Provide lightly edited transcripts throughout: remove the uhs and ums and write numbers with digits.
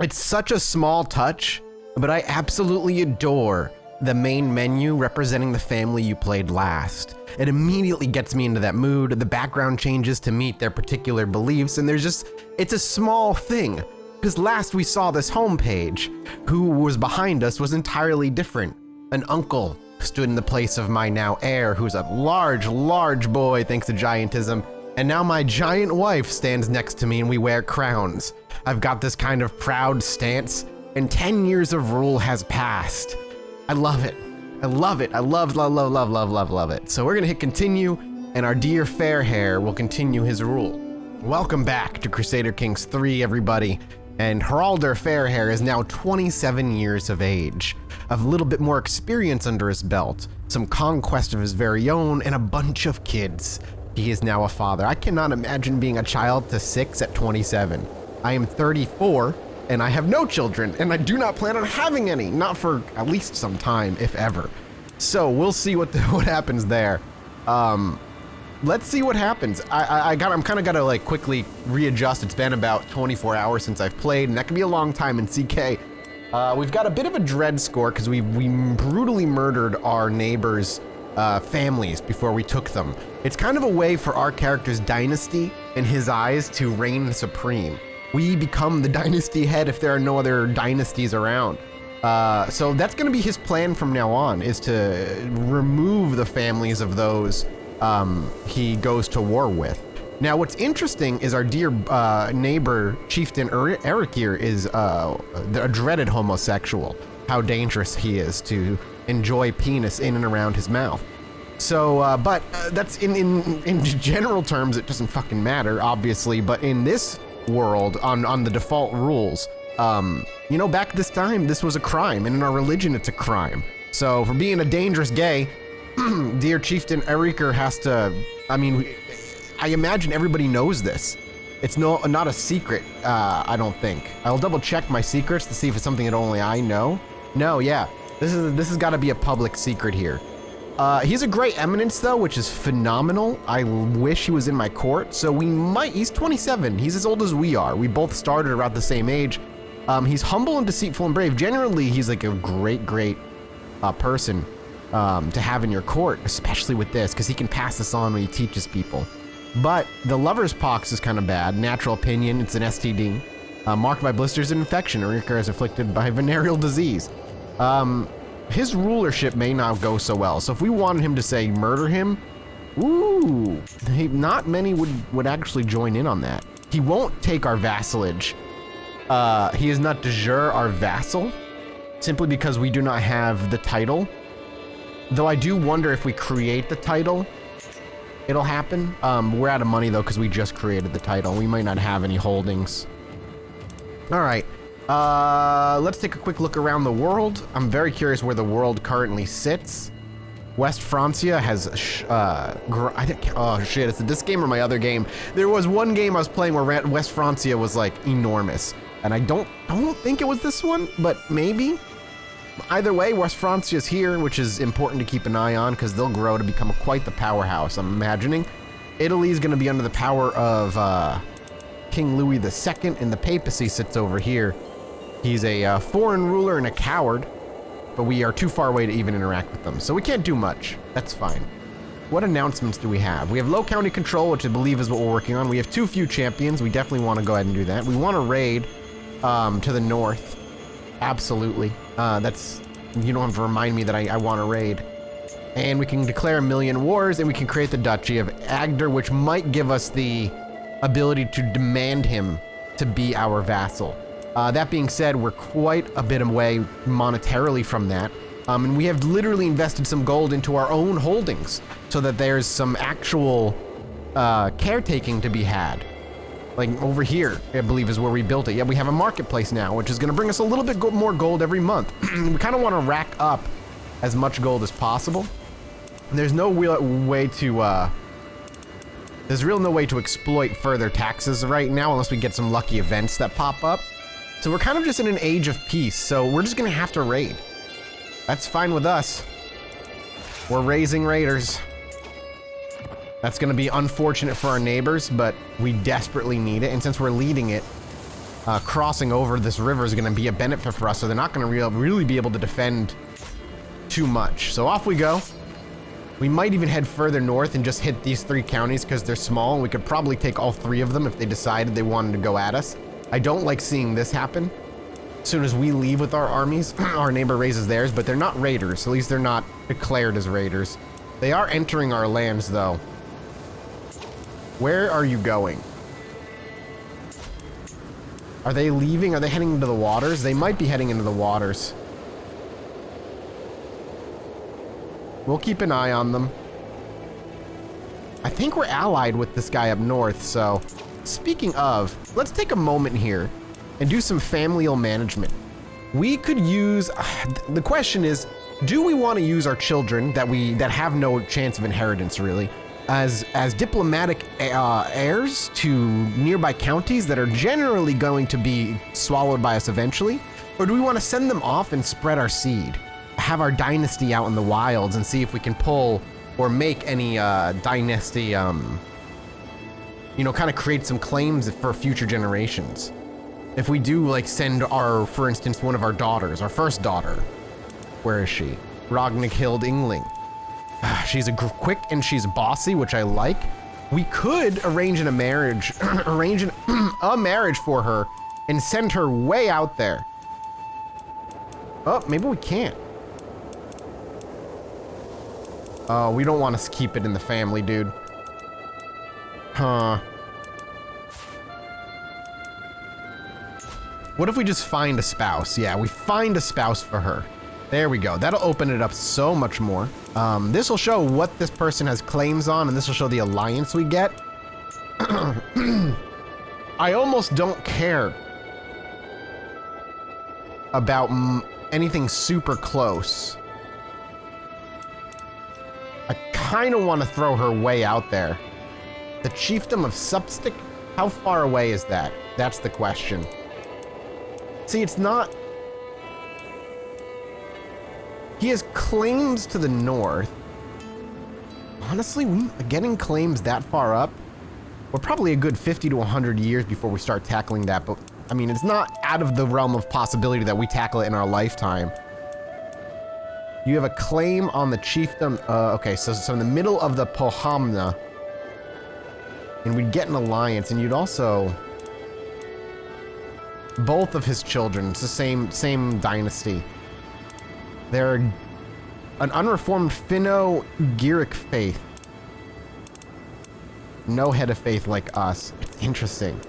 It's such a small touch, but I absolutely adore the main menu representing the family you played last. It immediately gets me into that mood. The background changes to meet their particular beliefs, and it's a small thing. Because last we saw this homepage, who was behind us was entirely different. An uncle stood in the place of my now heir, who's a large, large boy thanks to giantism, and now my giant wife stands next to me and we wear crowns. I've got this kind of proud stance, and 10 years of rule has passed. I love it. I love it. I love it. So we're gonna hit continue, and our dear fair hair will continue his rule. Welcome back to Crusader Kings III, everybody. And Haraldur Fairhair is now 27 years of age, a little bit more experience under his belt, some conquest of his very own, and a bunch of kids. He is now a father. I cannot imagine being a child to 6 at 27. I am 34, and I have no children, and I do not plan on having any, not for at least some time, if ever. So we'll see what happens there. Let's see what happens. I'm kind of gotta like quickly readjust. It's been about 24 hours since I've played, and that can be a long time in CK. We've got a bit of a dread score because we brutally murdered our neighbors' families before we took them. It's kind of a way for our character's dynasty in his eyes to reign supreme. We become the dynasty head if there are no other dynasties around. So that's gonna be his plan from now on, is to remove the families of those he goes to war with. Now, what's interesting is our dear neighbor, Chieftain Erikir, is a dreaded homosexual. How dangerous he is to enjoy penis in and around his mouth. So, but that's in general terms, it doesn't fucking matter, obviously. But in this world, on the default rules, you know, back this time, this was a crime, and in our religion, it's a crime. So, for being a dangerous gay, dear Chieftain Erikir has to, I mean, I imagine everybody knows this. It's not a secret, I don't think. I'll double check my secrets to see if it's something that only I know. No, yeah, this has got to be a public secret here. He's a great eminence though, which is phenomenal. I wish he was in my court. So he's 27, he's as old as we are. We both started around the same age. He's humble and deceitful and brave. Generally, he's like a great person to have in your court, especially with this, because he can pass this on when he teaches people. But the lover's pox is kind of bad. Natural opinion, it's an STD. Marked by blisters and infection. Erikir is afflicted by venereal disease. His rulership may not go so well. So if we wanted him to, say, murder him, ooh, not many would actually join in on that. He won't take our vassalage. He is not de jure our vassal, simply because we do not have the title. Though I do wonder if we create the title, it'll happen. We're out of money though, because we just created the title. We might not have any holdings. All right, let's take a quick look around the world. I'm very curious where the world currently sits. West Francia has, oh shit, is it this game or my other game? There was one game I was playing where West Francia was like enormous. And I don't think it was this one, but maybe. Either way, West Francia is here, which is important to keep an eye on because they'll grow to become quite the powerhouse, I'm imagining. Italy is going to be under the power of King Louis II, and the papacy sits over here. He's a foreign ruler and a coward, but we are too far away to even interact with them, so we can't do much. That's fine. What announcements do we have? We have low county control, which I believe is what we're working on. We have too few champions. We definitely want to go ahead and do that. We want to raid to the north. Absolutely. You don't have to remind me that I want to raid. And we can declare 1,000,000 wars, and we can create the Duchy of Agder, which might give us the ability to demand him to be our vassal. That being said, we're quite a bit away monetarily from that. And we have literally invested some gold into our own holdings so that there's some actual caretaking to be had. Like over here, I believe is where we built it. Yeah, we have a marketplace now, which is going to bring us a little bit more gold every month. We kind of want to rack up as much gold as possible. There's no real way to, no way to exploit further taxes right now unless we get some lucky events that pop up. So we're kind of just in an age of peace, so we're just going to have to raid. That's fine with us. We're raising raiders. That's going to be unfortunate for our neighbors, but we desperately need it. And since we're leading it, crossing over this river is going to be a benefit for us, so they're not going to really be able to defend too much. So off we go. We might even head further north and just hit these 3 counties because they're small, and we could probably take all 3 of them if they decided they wanted to go at us. I don't like seeing this happen. As soon as we leave with our armies, our neighbor raises theirs, but they're not raiders. At least they're not declared as raiders. They are entering our lands, though. Where are you going? Are they leaving? Are they heading into the waters? They might be heading into the waters. We'll keep an eye on them. I think we're allied with this guy up north, so... Speaking of, let's take a moment here and do some familial management. We could use... the question is, do we want to use our children that have no chance of inheritance, really, as diplomatic heirs to nearby counties that are generally going to be swallowed by us eventually? Or do we want to send them off and spread our seed? Have our dynasty out in the wilds and see if we can pull or make any dynasty, you know, kind of create some claims for future generations. If we do, like, send our, for instance, one of our daughters, our first daughter. Where is she? Ragnhild Ingling. She's quick and she's bossy, which I like. We could arrange a marriage, a marriage for her and send her way out there. Oh, maybe we can't. Oh, we don't want to keep it in the family, dude. Huh. What if we just find a spouse? Yeah, we find a spouse for her. There we go. That'll open it up so much more. This will show what this person has claims on, and this will show the alliance we get. I almost don't care about anything super close. I kind of want to throw her way out there. The chiefdom of Substick? How far away is that? That's the question. See, it's not... He has claims to the north. Honestly, getting claims that far up, we're probably a good 50 to 100 years before we start tackling that, but I mean, it's not out of the realm of possibility that we tackle it in our lifetime. You have a claim on the chiefdom. Okay, so in the middle of the Pohamna, and we'd get an alliance, and you'd also... Both of his children, it's the same dynasty. They're an unreformed Finno-Ugaric faith. No head of faith like us. Interesting.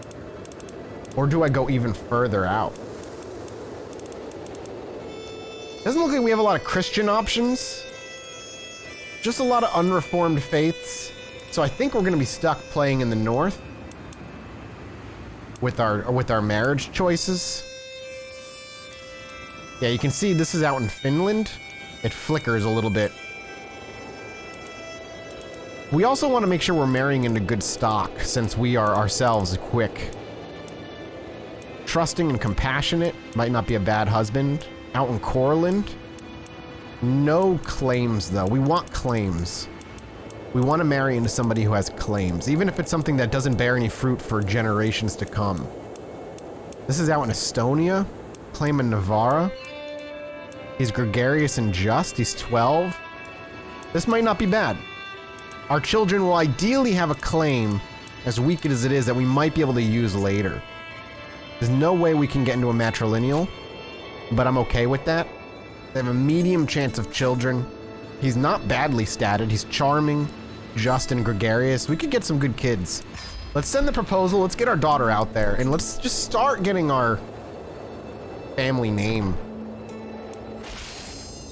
Or do I go even further out? Doesn't look like we have a lot of Christian options. Just a lot of unreformed faiths. So I think we're going to be stuck playing in the north with our marriage choices. Yeah, you can see this is out in Finland. It flickers a little bit. We also want to make sure we're marrying into good stock, since we are ourselves quick. Trusting and compassionate might not be a bad husband. Out in Courland. No claims, though. We want claims. We want to marry into somebody who has claims, even if it's something that doesn't bear any fruit for generations to come. This is out in Estonia. Claim in Navarra. He's gregarious and just. He's 12. This might not be bad. Our children will ideally have a claim, as weak as it is, that we might be able to use later. There's no way we can get into a matrilineal, but I'm okay with that. They have a medium chance of children. He's not badly statted. He's charming, just, and gregarious. We could get some good kids. Let's send the proposal. Let's get our daughter out there, and let's just start getting our family name.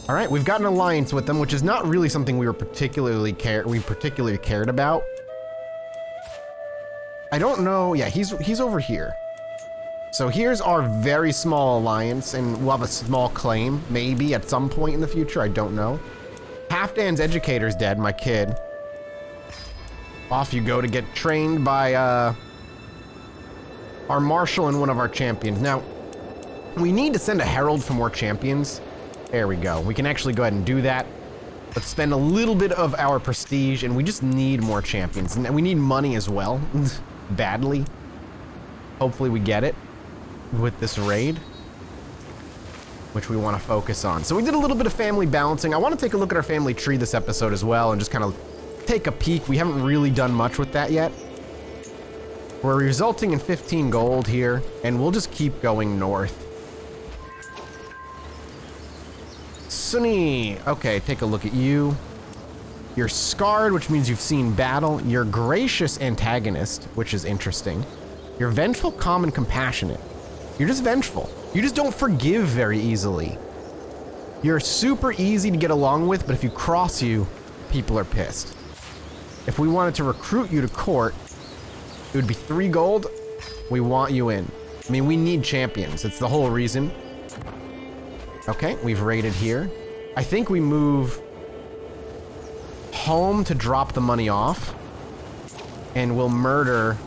All right, we've got an alliance with them, which is not really something we particularly cared about. I don't know. Yeah, he's over here. So here's our very small alliance, and we'll have a small claim, maybe at some point in the future. I don't know. Halfdan's educator's dead, my kid. Off you go to get trained by our marshal and one of our champions. Now, we need to send a herald for more champions. There we go. We can actually go ahead and do that. Let's spend a little bit of our prestige, and we just need more champions. And we need money as well, badly. Hopefully we get it. with this raid, which we want to focus on. So we did a little bit of family balancing. I want to take a look at our family tree this episode as well and just kind of take a peek. We haven't really done much with that yet. We're resulting in 15 gold here, and we'll just keep going north. Sunny. Okay, take a look at you. You're scarred, which means you've seen battle. You're gracious antagonist, which is interesting. You're vengeful, calm, and compassionate. You're just vengeful. You just don't forgive very easily. You're super easy to get along with, but if you cross you, people are pissed. If we wanted to recruit you to court, it would be 3 gold. We want you in. I mean, we need champions. It's the whole reason. Okay, we've raided here. I think we move home to drop the money off, and we'll murder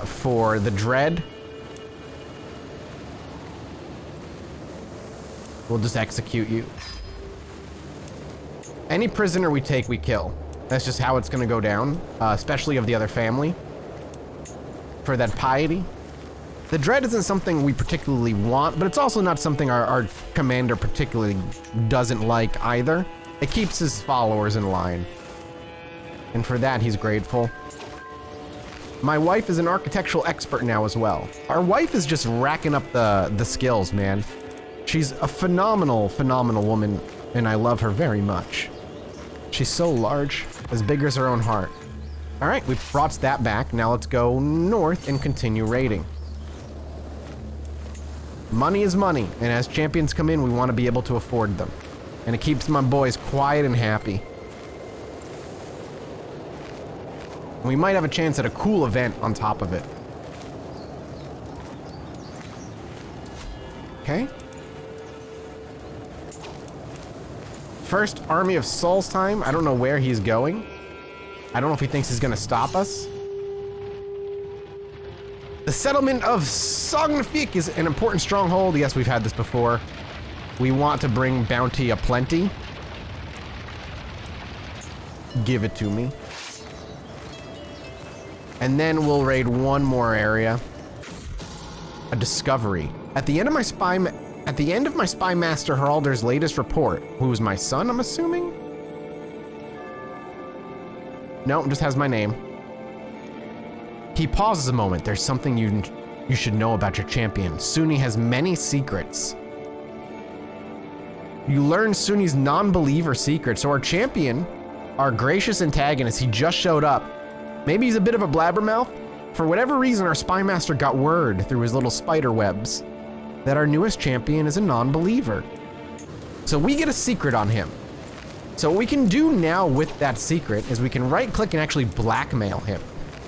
for the dread. We'll just execute you. Any prisoner we take, we kill. That's just how it's gonna go down, especially of the other family. For that piety. The dread isn't something we particularly want, but it's also not something our commander particularly doesn't like either. It keeps his followers in line. And for that, he's grateful. My wife is an architectural expert now as well. Our wife is just racking up the skills, man. She's a phenomenal, phenomenal woman, and I love her very much. She's so large, as big as her own heart. All right, we've brought that back. Now let's go north and continue raiding. Money is money, and as champions come in, we want to be able to afford them. And it keeps my boys quiet and happy. We might have a chance at a cool event on top of it. Okay. First Army of Souls time. I don't know where he's going. I don't know if he thinks he's gonna stop us. The settlement of Sognafik is an important stronghold. Yes, we've had this before. We want to bring bounty aplenty. Give it to me. And then we'll raid one more area. A discovery. At the end of my spy master Heralder's latest report, who is my son, I'm assuming? No, it just has my name. He pauses a moment. There's something you should know about your champion. Sunni has many secrets. You learn Sunni's non-believer secret. So our champion, our gracious antagonist, he just showed up. Maybe he's a bit of a blabbermouth. For whatever reason, our spy master got word through his little spider webs that our newest champion is a non-believer. So we get a secret on him. So what we can do now with that secret is we can right-click and actually blackmail him.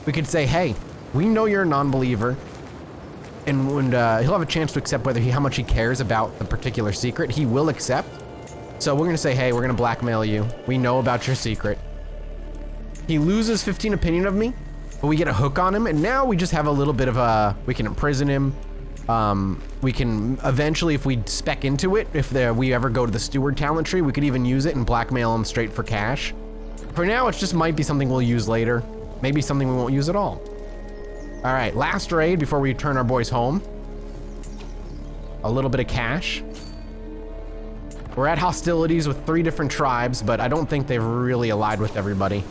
We could say, hey, we know you're a non-believer, and when, he'll have a chance to accept how much he cares about the particular secret. He will accept. So we're gonna say, hey, we're gonna blackmail you. We know about your secret. He loses 15 opinion of me, but we get a hook on him, and now we just have a little bit of we can imprison him. We can eventually, if we spec into it, if we ever go to the steward talent tree, we could even use it and blackmail him straight for cash. For now, it just might be something we'll use later. Maybe something we won't use at all. All right, last raid before we turn our boys home. A little bit of cash. We're at hostilities with 3 different tribes, but I don't think they've really allied with everybody.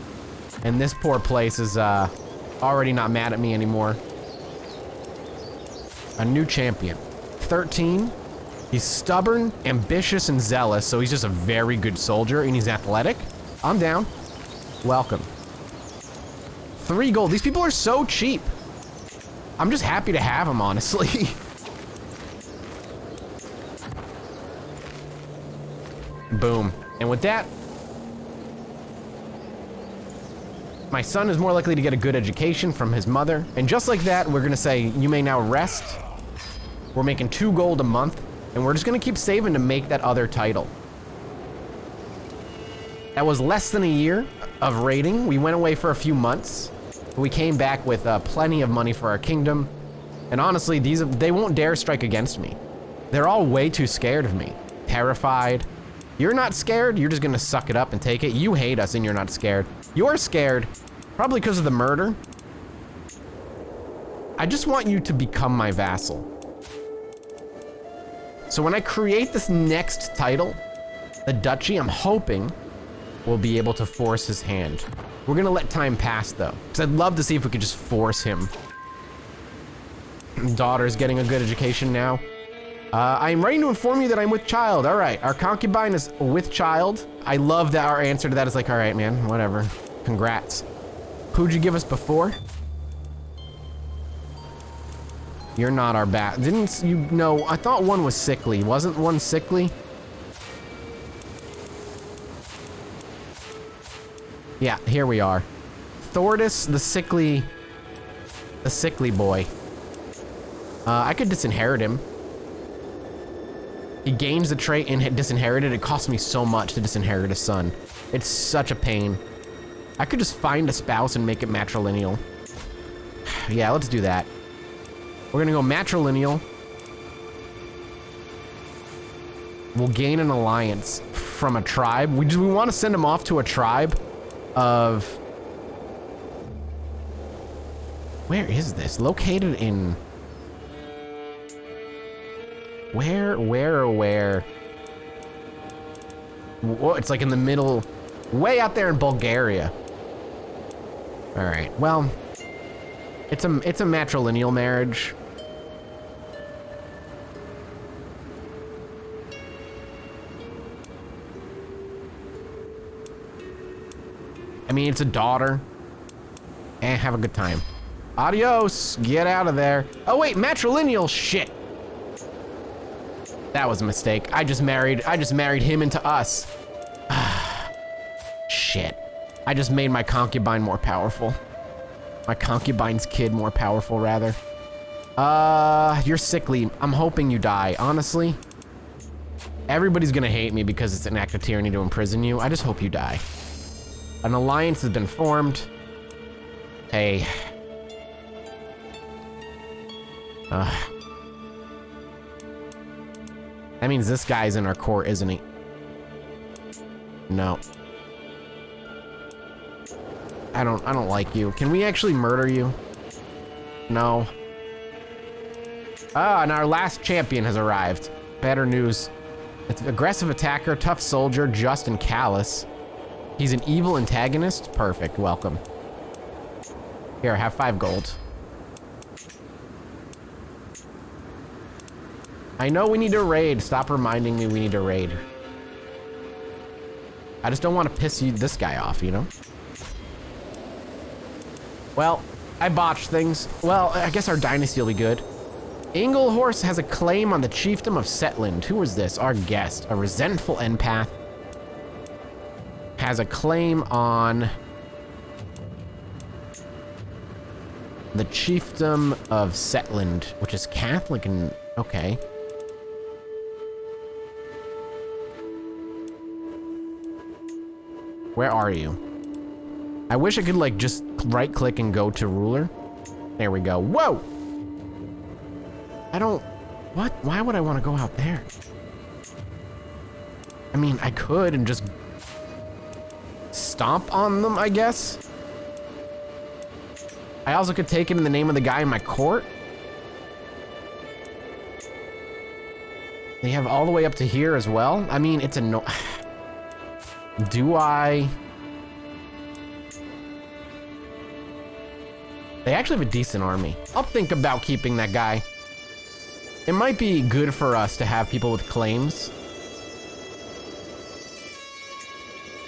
And this poor place is already not mad at me anymore. A new champion. 13. He's stubborn, ambitious, and zealous, so he's just a very good soldier, and he's athletic. I'm down. Welcome. 3 gold. These people are so cheap. I'm just happy to have them, honestly. Boom. And with that, my son is more likely to get a good education from his mother. And just like that, we're gonna say, you may now rest. We're making 2 gold a month, and we're just gonna keep saving to make that other title. That was less than a year of raiding. We went away for a few months. We came back with plenty of money for our kingdom. And honestly, they won't dare strike against me. They're all way too scared of me. Terrified. You're not scared, you're just gonna suck it up and take it. You hate us and you're not scared. You're scared, probably because of the murder. I just want you to become my vassal. So when I create this next title, the duchy, I'm hoping we'll be able to force his hand. We're gonna let time pass though, because I'd love to see if we could just force him. Daughter's getting a good education now. I'm ready to inform you that I'm with child. All right, our concubine is with child. I love that our answer to that is like, all right, man, whatever. Congrats. Who'd you give us before? You're not our bat. Didn't you know? I thought one was sickly. Wasn't one sickly? Yeah, here we are. Thordis, the sickly boy. I could disinherit him. He gains the trait and disinherited. It costs me so much to disinherit a son. It's such a pain. I could just find a spouse and make it matrilineal. Yeah, let's do that. We're gonna go matrilineal. We'll gain an alliance from a tribe. We want to send him off to a tribe of... Where is this? Located in... Where? Whoa, it's like in the middle, way out there in Bulgaria. All right, well, it's a matrilineal marriage. I mean, it's a daughter. And have a good time. Adios, get out of there. Oh wait, matrilineal shit. That was a mistake. I just married him into us. Shit. I just made my concubine more powerful. My concubine's kid more powerful, rather. You're sickly. I'm hoping you die, honestly. Everybody's gonna hate me because it's an act of tyranny to imprison you. I just hope you die. An alliance has been formed. Hey. That means this guy's in our court, isn't he? No. I don't like you. Can we actually murder you? No. Ah, and our last champion has arrived. Better news. It's an aggressive attacker, tough soldier, just and callous. He's an evil antagonist? Perfect, welcome. Here, have 5 gold. I know we need to raid. Stop reminding me we need to raid. I just don't want to piss this guy off, you know? Well, I botched things. Well, I guess our dynasty will be good. Inglehorse has a claim on the chiefdom of Setland. Who is this? Our guest. A resentful empath. Has a claim on the chiefdom of Setland, which is Catholic and... Okay. Where are you? I wish I could, like, just right-click and go to ruler. There we go. Whoa! I don't... What? Why would I want to go out there? I mean, I could and just stomp on them, I guess. I also could take it in the name of the guy in my court. They have all the way up to here as well. I mean, it's a no... Do I... They actually have a decent army. I'll think about keeping that guy. It might be good for us to have people with claims.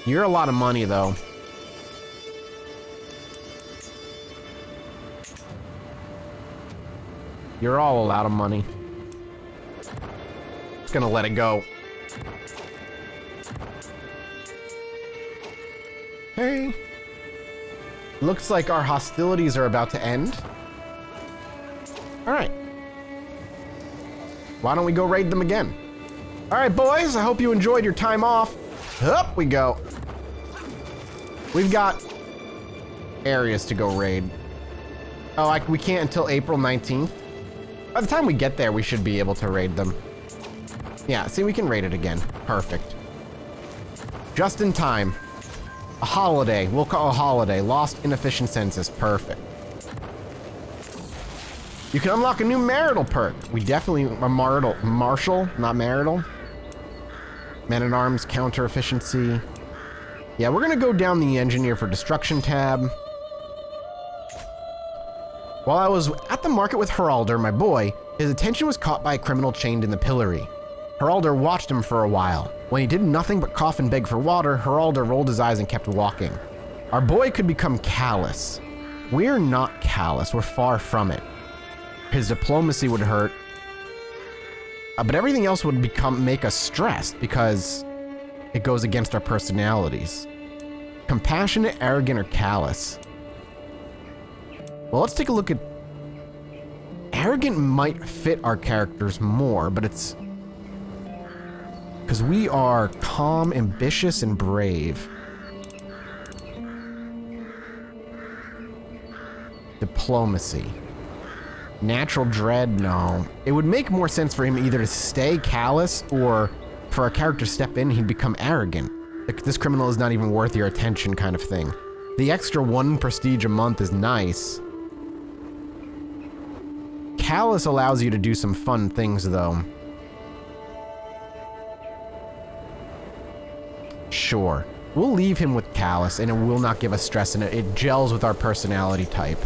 You're a lot of money, though. You're all a lot of money. Just gonna let it go. Hey. Looks like our hostilities are about to end. All right. Why don't we go raid them again? All right, boys, I hope you enjoyed your time off. Up we go. We've got areas to go raid. Oh, we can't until April 19th. By the time we get there, we should be able to raid them. Yeah, see, we can raid it again. Perfect. Just in time. A holiday. We'll call a holiday. Lost inefficient census. Perfect. You can unlock a new marital perk. We definitely, martial, not marital. Man-at-arms, counter efficiency. Yeah, we're gonna go down the engineer for destruction tab. While I was at the market with Heralder, my boy, his attention was caught by a criminal chained in the pillory. Heralder watched him for a while. When he did nothing but cough and beg for water, Heralder rolled his eyes and kept walking. Our boy could become callous. We're not callous, we're far from it. His diplomacy would hurt, but everything else would make us stressed because it goes against our personalities. Compassionate, arrogant, or callous. Well, let's take a look at... Arrogant might fit our characters more, but it's... because we are calm, ambitious, and brave. Diplomacy. Natural dread, no. It would make more sense for him either to stay callous or for a character to step in, he'd become arrogant. Like, this criminal is not even worth your attention kind of thing. The extra 1 prestige a month is nice. Callous allows you to do some fun things, though. Sure. We'll leave him with callous, and it will not give us stress, and it gels with our personality type.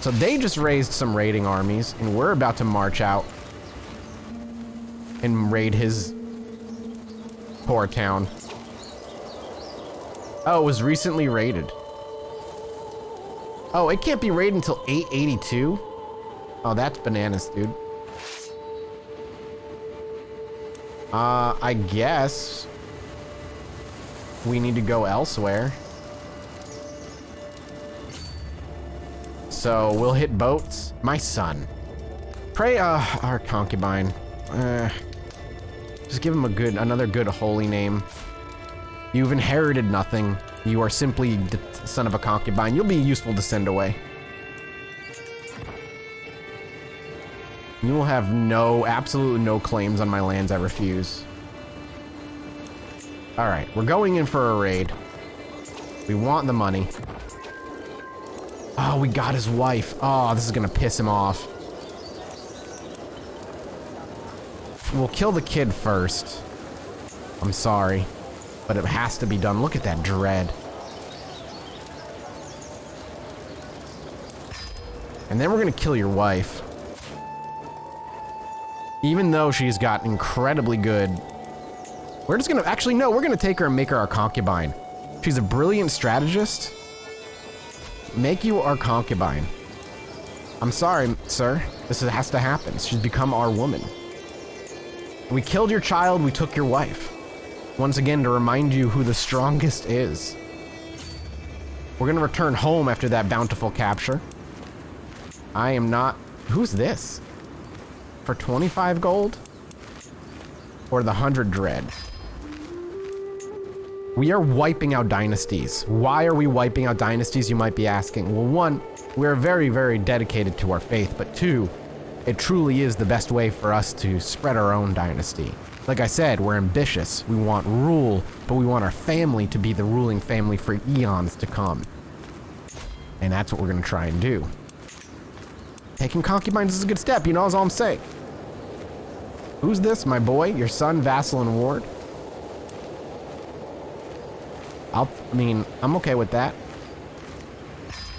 So they just raised some raiding armies, and we're about to march out and raid his poor town. Oh, it was recently raided. Oh, it can't be raided until 882? Oh, that's bananas, dude. I guess we need to go elsewhere. So we'll hit boats. My son. Pray, our concubine. Just give him another good holy name. You've inherited nothing. You are simply the son of a concubine. You'll be useful to send away. You will have absolutely no claims on my lands I refuse. Alright, we're going in for a raid. We want the money. Oh, we got his wife. Oh, this is gonna piss him off. We'll kill the kid first. I'm sorry, but it has to be done. Look at that dread. And then we're gonna kill your wife. Even though she's got incredibly good... We're just gonna... Actually, no, we're gonna take her and make her our concubine. She's a brilliant strategist. Make you our concubine. I'm sorry, sir. This has to happen. She's become our woman. We killed your child, we took your wife. Once again, to remind you who the strongest is. We're gonna return home after that bountiful capture. I am not... Who's this? For 25 gold? Or the 100 dread? We are wiping out dynasties. Why are we wiping out dynasties, you might be asking? Well, one, we're very, very dedicated to our faith, but two, it truly is the best way for us to spread our own dynasty. Like I said, we're ambitious, we want rule, but we want our family to be the ruling family for eons to come. And that's what we're gonna try and do. Taking concubines is a good step, you know, that's all I'm saying. Who's this, my boy? Your son, vassal, and ward? I mean, I'm okay with that.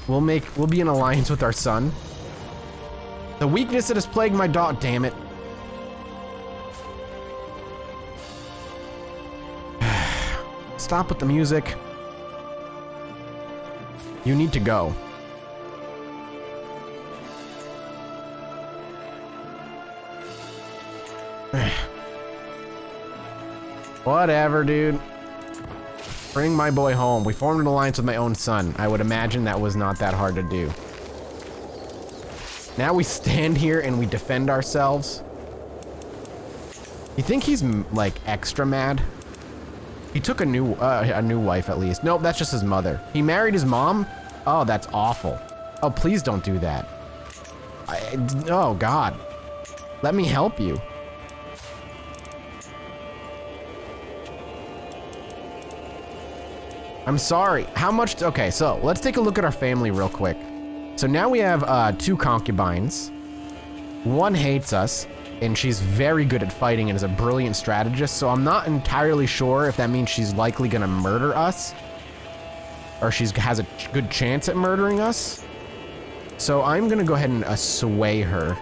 We'll be in alliance with our son. The weakness that has plagued my daughter, damn it. Stop with the music. You need to go. Whatever, dude. Bring my boy home. We formed an alliance with my own son. I would imagine that was not that hard to do. Now we stand here and we defend ourselves. You think he's like extra mad? He took a new wife at least. Nope, that's just his mother. He married his mom? Oh, that's awful. Oh, please don't do that. Oh God. Let me help you. I'm sorry. How much? Okay, so let's take a look at our family real quick. So now we have 2 concubines. One hates us, and she's very good at fighting and is a brilliant strategist, so I'm not entirely sure if that means she's likely gonna murder us, or she has a good chance at murdering us. So I'm gonna go ahead and sway her.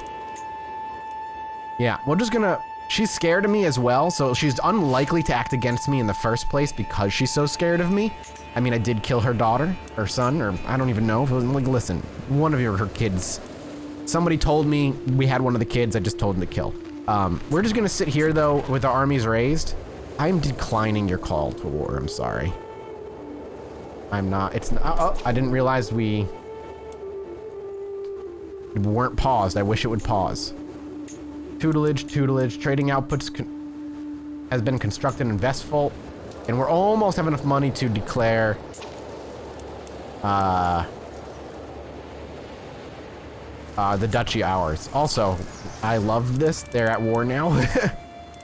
Yeah, we're just gonna... She's scared of me as well, so she's unlikely to act against me in the first place because she's so scared of me. I mean, I did kill her daughter, or son, or I don't even know. Like, listen, one of her kids. Somebody told me we had one of the kids, I just told him to kill. We're just gonna sit here, though, with our armies raised. I'm declining your call to war, I'm sorry. I'm not, it's not, oh, I didn't realize we weren't paused. I wish it would pause. Tutelage, trading outputs has been constructed in Vestfold, and we're almost have enough money to declare the duchy ours. Also, I love this. They're at war now.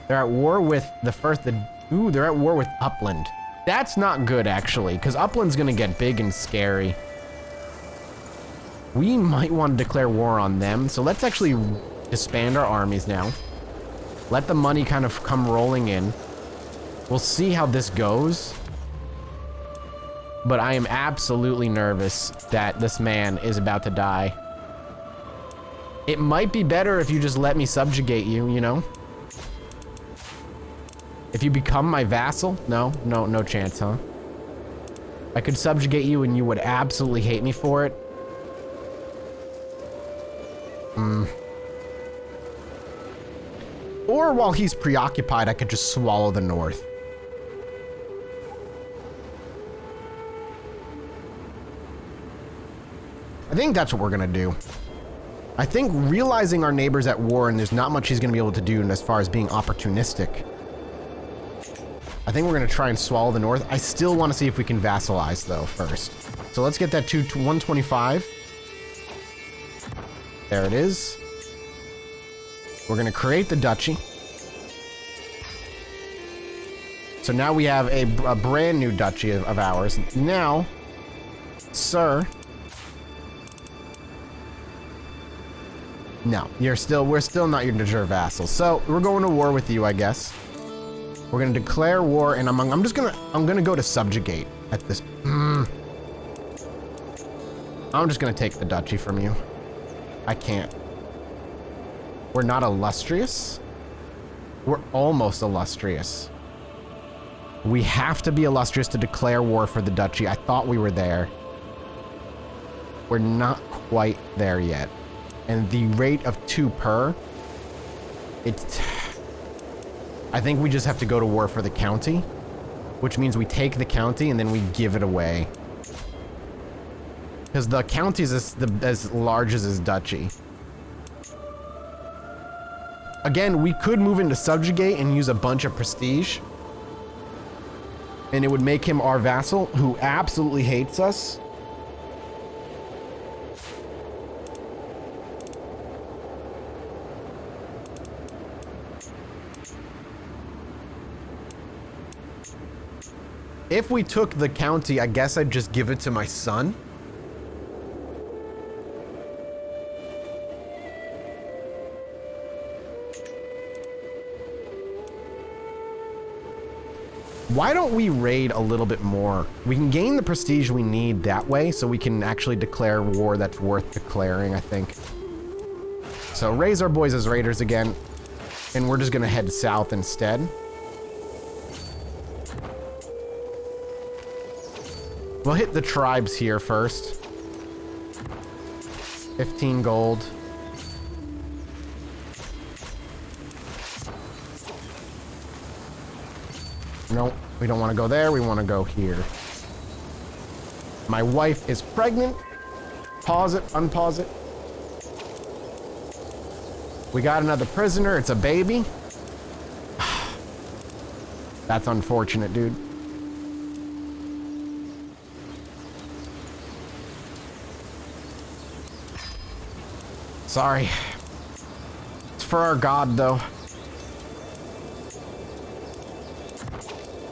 They're at war with they're at war with Upland. That's not good, actually, because Upland's gonna get big and scary. We might want to declare war on them, so let's actually disband our armies now. Let the money kind of come rolling in. We'll see how this goes. But I am absolutely nervous that this man is about to die. It might be better if you just let me subjugate you, you know? If you become my vassal? No chance, huh? I could subjugate you and you would absolutely hate me for it. Or while he's preoccupied, I could just swallow the north. I think that's what we're gonna do. I think realizing our neighbor's at war and there's not much he's gonna be able to do as far as being opportunistic, I think we're gonna try and swallow the north. I still want to see if we can vassalize though first. So let's get that to 125. There it is. We're gonna create the duchy. So now we have a brand new duchy of ours. Now, sir. No, we're still not your de jure vassal. So we're going to war with you, I guess. We're gonna declare war, and I'm gonna go to subjugate at this. I'm just gonna take the duchy from you. I can't. We're not illustrious. We're almost illustrious. We have to be illustrious to declare war for the duchy. I thought we were there. We're not quite there yet. And the rate of 2 per, I think we just have to go to war for the county, which means we take the county and then we give it away. Because the county is as large as his duchy. Again, we could move into subjugate and use a bunch of prestige. And it would make him our vassal, who absolutely hates us. If we took the county, I guess I'd just give it to my son. Why don't we raid a little bit more? We can gain the prestige we need that way, so we can actually declare war that's worth declaring, I think. So raise our boys as raiders again, and we're just gonna head south instead. We'll hit the tribes here first. 15 gold. Nope, we don't want to go there. We want to go here. My wife is pregnant. Pause it, unpause it. We got another prisoner. It's a baby. That's unfortunate, dude. Sorry. It's for our god, though.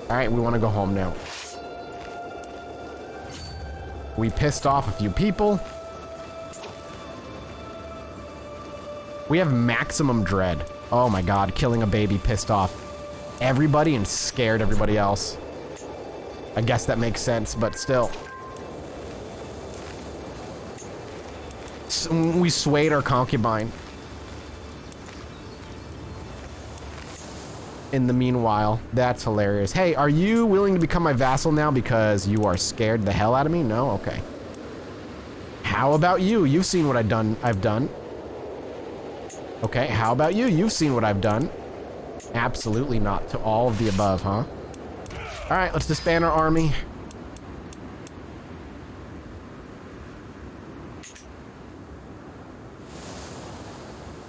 All right, we want to go home now. We pissed off a few people. We have maximum dread. Oh my god, killing a baby pissed off everybody and scared everybody else. I guess that makes sense, but still. We swayed our concubine. In the meanwhile, that's hilarious. Hey, are you willing to become my vassal now because you are scared the hell out of me? No? Okay. How about you? You've seen what I've done. Okay, how about you? You've seen what I've done. Absolutely not to all of the above, huh? All right, let's disband our army.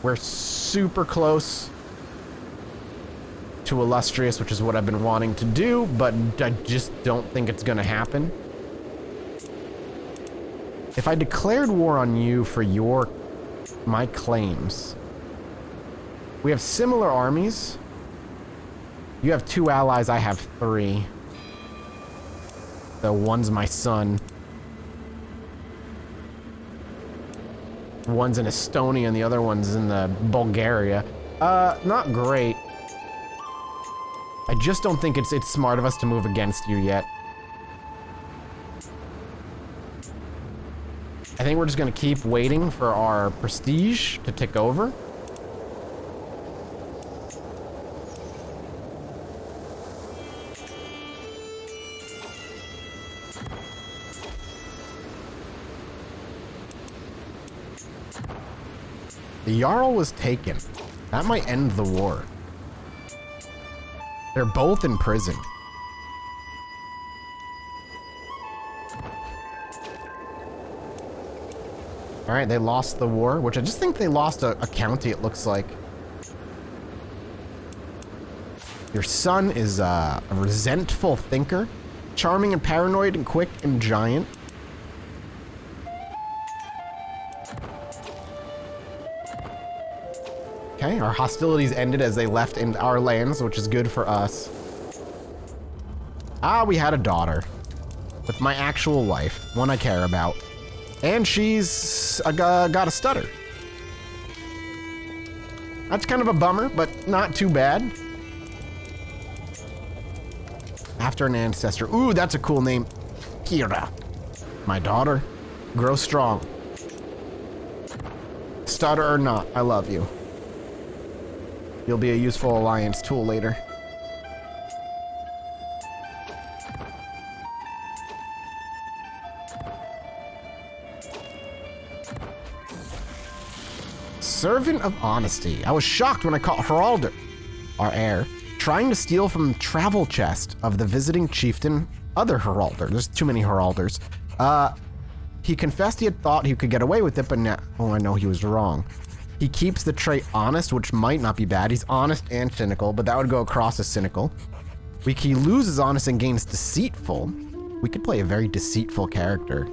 We're super close to illustrious, which is what I've been wanting to do, but I just don't think it's gonna happen. If I declared war on you for my claims, we have similar armies. You have 2 allies, I have 3. The one's my son. One's in Estonia and the other one's in Bulgaria. Not great. I just don't think it's smart of us to move against you yet. I think we're just gonna keep waiting for our prestige to tick over. The Jarl was taken. That might end the war. They're both in prison. All right, they lost the war, which I just think they lost a county, it looks like. Your son is a resentful thinker, charming and paranoid and quick and giant. Okay, our hostilities ended as they left in our lands, which is good for us. Ah, we had a daughter. With my actual wife, one I care about. And she's got a stutter. That's kind of a bummer, but not too bad. After an ancestor. Ooh, that's a cool name. Kira. My daughter, grow strong. Stutter or not, I love you. You'll be a useful alliance tool later. Servant of honesty. I was shocked when I caught Haralder, our heir, trying to steal from the travel chest of the visiting chieftain, other Haralder. There's too many Haralders. He confessed he had thought he could get away with it, but now, oh, I know he was wrong. He keeps the trait honest, which might not be bad. He's honest and cynical, but that would go across as cynical. He loses honest and gains deceitful. We could play a very deceitful character.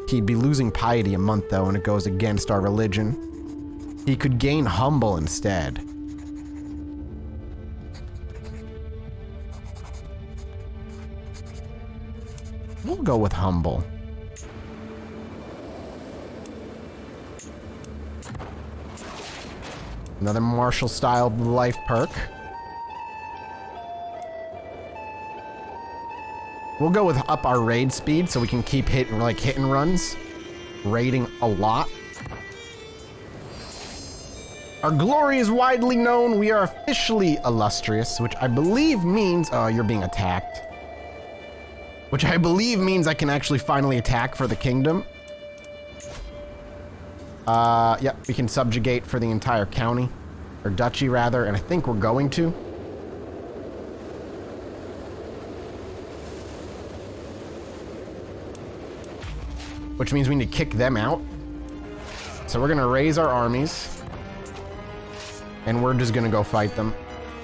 He'd be losing piety a month, though, and it goes against our religion. He could gain humble instead. We'll go with humble. Another martial style life perk. We'll go with up our raid speed so we can keep hit and runs. Raiding a lot. Our glory is widely known. We are officially illustrious, which I believe means... Oh, you're being attacked. Which I believe means I can actually finally attack for the kingdom. Yep, we can subjugate for the entire county. Or duchy, rather, and I think we're going to. Which means we need to kick them out. So we're gonna raise our armies. And we're just gonna go fight them.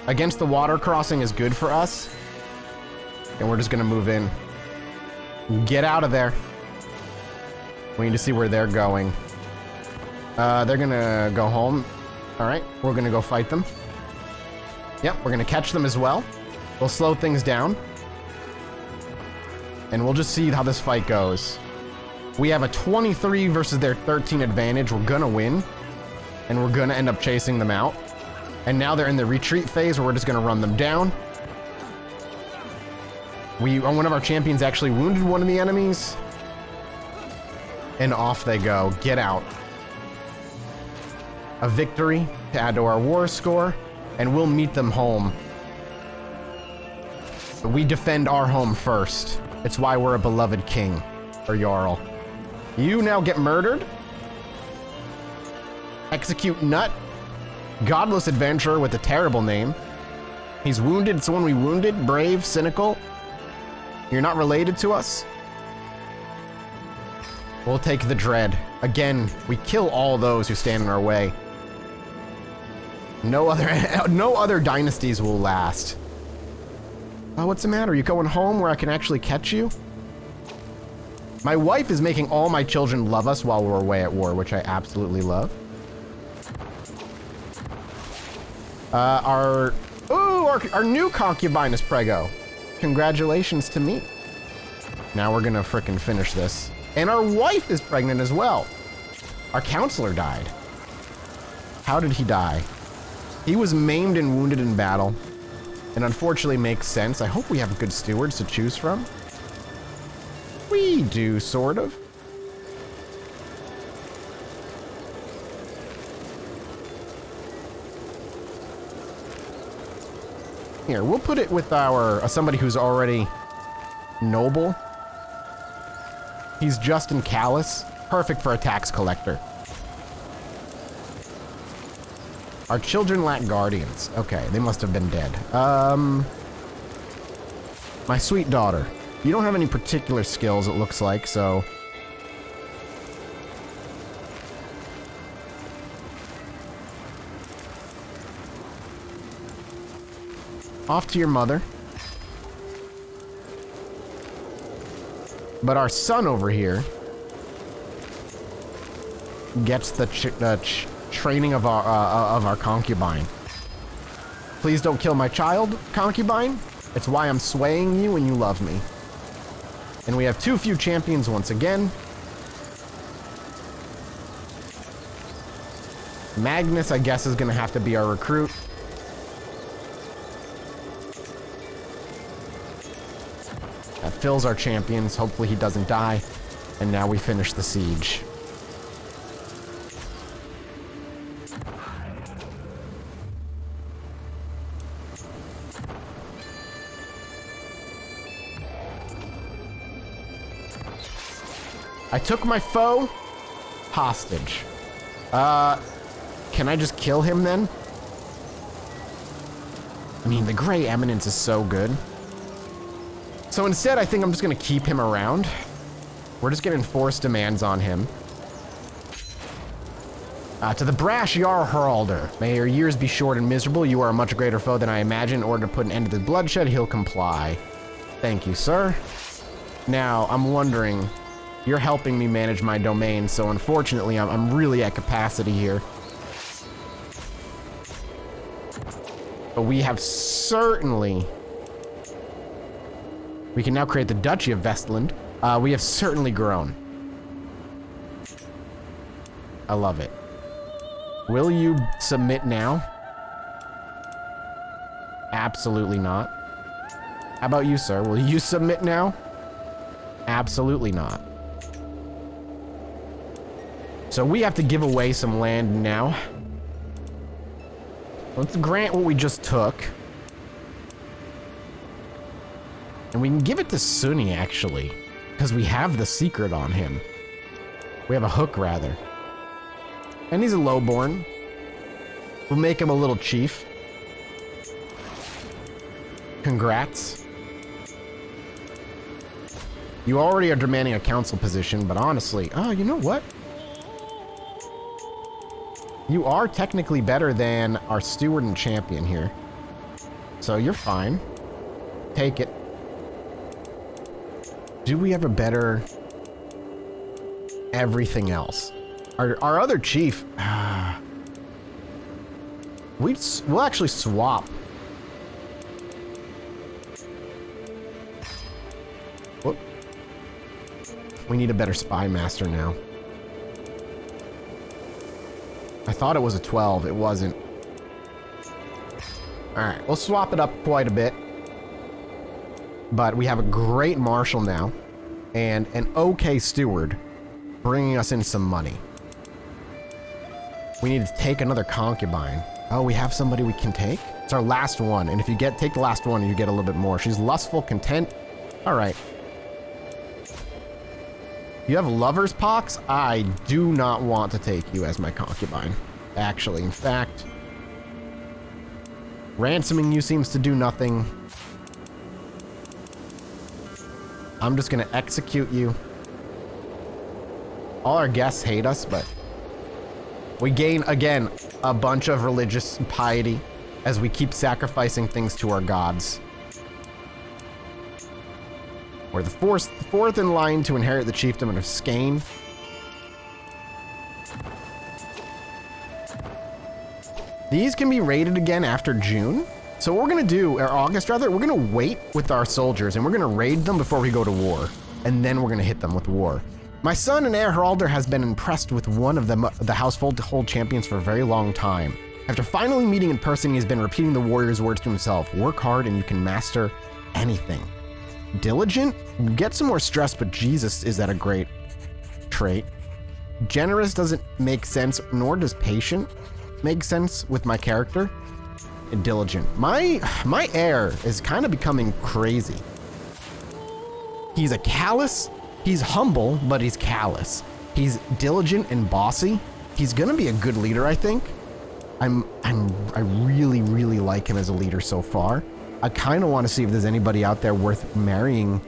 Against the water crossing is good for us. And we're just gonna move in. Get out of there. We need to see where they're going. They're gonna go home. All right, we're gonna go fight them. Yep, we're gonna catch them as well. We'll slow things down. And we'll just see how this fight goes. We have a 23 versus their 13 advantage. We're gonna win. And we're gonna end up chasing them out. And now they're in the retreat phase where we're just gonna run them down. One of our champions actually wounded one of the enemies. And off they go. Get out. A victory to add to our war score. And we'll meet them home. But we defend our home first. It's why we're a beloved king. Or Jarl. You now get murdered. Execute Nut. Godless adventurer with a terrible name. He's wounded. It's the one we wounded. Brave, cynical. You're not related to us. We'll take the dread. Again, we kill all those who stand in our way. No other dynasties will last. Oh, what's the matter? You going home where I can actually catch you? My wife is making all my children love us while we're away at war, which I absolutely love. Our new concubine is preggo. Congratulations to me. Now we're gonna frickin' finish this. And our wife is pregnant as well. Our counselor died. How did he die? He was maimed and wounded in battle. And unfortunately makes sense. I hope we have good stewards to choose from. We do, sort of. Here, we'll put it with our somebody who's already noble. He's Justin Callus. Perfect for a tax collector. Our children lack guardians. Okay, they must have been dead. My sweet daughter. You don't have any particular skills, it looks like, so... Off to your mother. But our son over here gets the training of our concubine. Please don't kill my child, concubine. It's why I'm swaying you and you love me. And we have too few champions once again. Magnus, I guess, is gonna have to be our recruit. That fills our champions. Hopefully he doesn't die. And now we finish the siege. I took my foe hostage. Can I just kill him then? I mean, the Grey Eminence is so good. So instead, I think I'm just gonna keep him around. We're just gonna enforce demands on him. To the brash Jarl Heralder. May your years be short and miserable. You are a much greater foe than I imagined. In order to put an end to the bloodshed, he'll comply. Thank you, sir. Now, I'm wondering, you're helping me manage my domain, so unfortunately, I'm really at capacity here. But we have certainly... We can now create the Duchy of Vestland. We have certainly grown. I love it. Will you submit now? Absolutely not. How about you, sir? Will you submit now? Absolutely not. So we have to give away some land now. Let's grant what we just took. And we can give it to Sunni, actually. Because we have the secret on him. We have a hook, rather. And he's a lowborn. We'll make him a little chief. Congrats. You already are demanding a council position, but honestly... Oh, you know what? You are technically better than our steward and champion here. So you're fine. Take it. Do we have a better... everything else? Our other chief... we'll actually swap. Whoop. We need a better spy master now. I thought it was a 12. It wasn't. All right, we'll swap it up quite a bit. But we have a great marshal now and an okay steward bringing us in some money. We need to take another concubine. Oh, we have somebody we can take? It's our last one, and if you take the last one, you get a little bit more. She's lustful, content. All right. You have lover's pox? I do not want to take you as my concubine. Actually, in fact, ransoming you seems to do nothing. I'm just gonna execute you. All our guests hate us, but we gain, again, a bunch of religious piety as we keep sacrificing things to our gods. We're the fourth in line to inherit the chiefdom of Skane. These can be raided again after June. So what we're gonna do, or August rather, we're gonna wait with our soldiers and we're gonna raid them before we go to war. And then we're gonna hit them with war. My son and heir Heralder has been impressed with one of the household champions for a very long time. After finally meeting in person, he has been repeating the warrior's words to himself. Work hard and you can master anything. Diligent? Get some more stress, but Jesus, is that a great trait. Generous doesn't make sense, nor does patient make sense with my character. And diligent. My heir is kind of becoming crazy. He's a callous. He's humble, but he's callous. He's diligent and bossy. He's gonna be a good leader, I think. I really, really like him as a leader so far. I kind of want to see if there's anybody out there worth marrying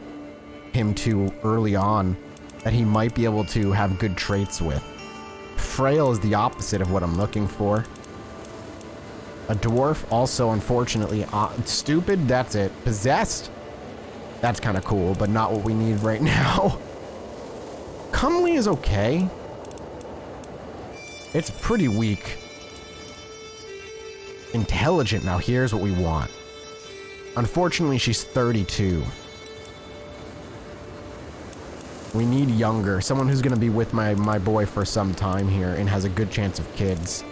him to early on that he might be able to have good traits with. Frail is the opposite of what I'm looking for. A dwarf, also unfortunately stupid. That's it. Possessed. That's kind of cool, but not what we need right now. Comely is okay. It's pretty weak. Intelligent. Now here's what we want. Unfortunately, she's 32. We need younger. Someone who's going to be with my boy for some time here and has a good chance of kids.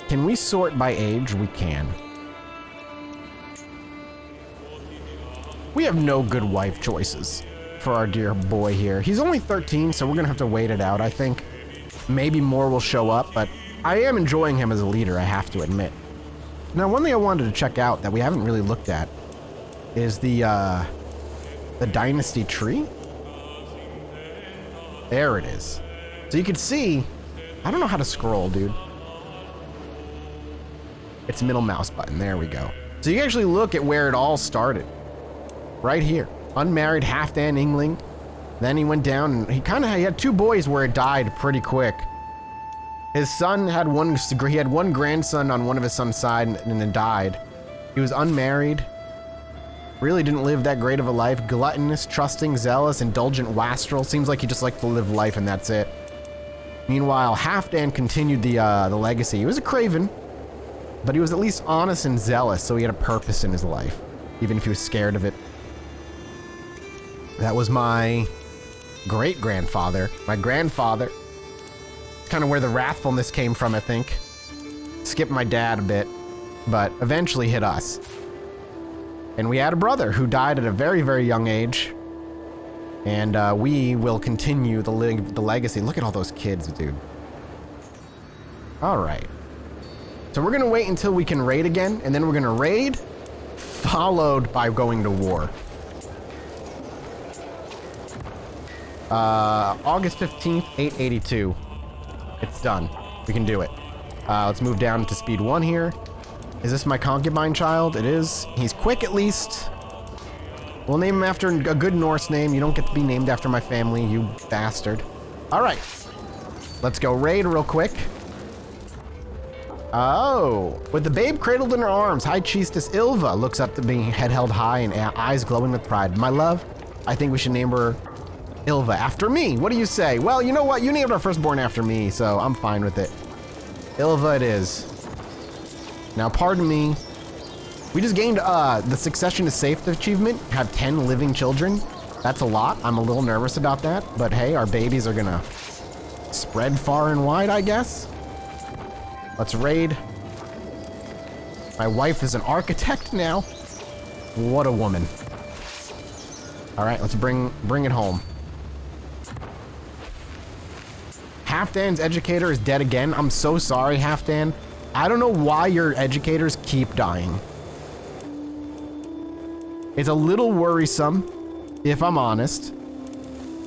Can we sort by age? We can. We have no good wife choices for our dear boy here. He's only 13, so we're going to have to wait it out, I think. Maybe more will show up, but I am enjoying him as a leader, I have to admit. Now, one thing I wanted to check out that we haven't really looked at is the dynasty tree. There it is. So you can see, I don't know how to scroll, dude. It's middle mouse button, there we go. So you can actually look at where it all started. Right here. Unmarried, half-Dan Yngling. Then he went down and he had two boys where it died pretty quick. His son had he had one grandson on one of his son's side and then died. He was unmarried. Really didn't live that great of a life. Gluttonous, trusting, zealous, indulgent, wastrel. Seems like he just liked to live life and that's it. Meanwhile, Halfdan continued the legacy. He was a craven, but he was at least honest and zealous, so he had a purpose in his life, even if he was scared of it. That was my great-grandfather. My grandfather. Kind of where the wrathfulness came from, I think. Skipped my dad a bit, but eventually hit us. And we had a brother who died at a very, very young age. And we will continue the legacy. Look at all those kids, dude. All right. So we're going to wait until we can raid again, and then we're going to raid, followed by going to war. August 15th, 882. It's done. We can do it. Let's move down to speed 1 here. Is this my concubine child? It is. He's quick at least. We'll name him after a good Norse name. You don't get to be named after my family, you bastard. All right. Let's go raid real quick. Oh, with the babe cradled in her arms, High Chiefess Ilva looks up to being head held high and eyes glowing with pride. My love, I think we should name her Ilva after me. What do you say? Well, you know what? You named our firstborn after me, so I'm fine with it. Ilva it is. Now, pardon me. We just gained the Succession to Safe achievement. Have 10 living children. That's a lot. I'm a little nervous about that, but hey, our babies are gonna spread far and wide, I guess. Let's raid. My wife is an architect now. What a woman. All right, let's bring it home. Halfdan's educator is dead again. I'm so sorry, Halfdan. I don't know why your educators keep dying. It's a little worrisome, if I'm honest.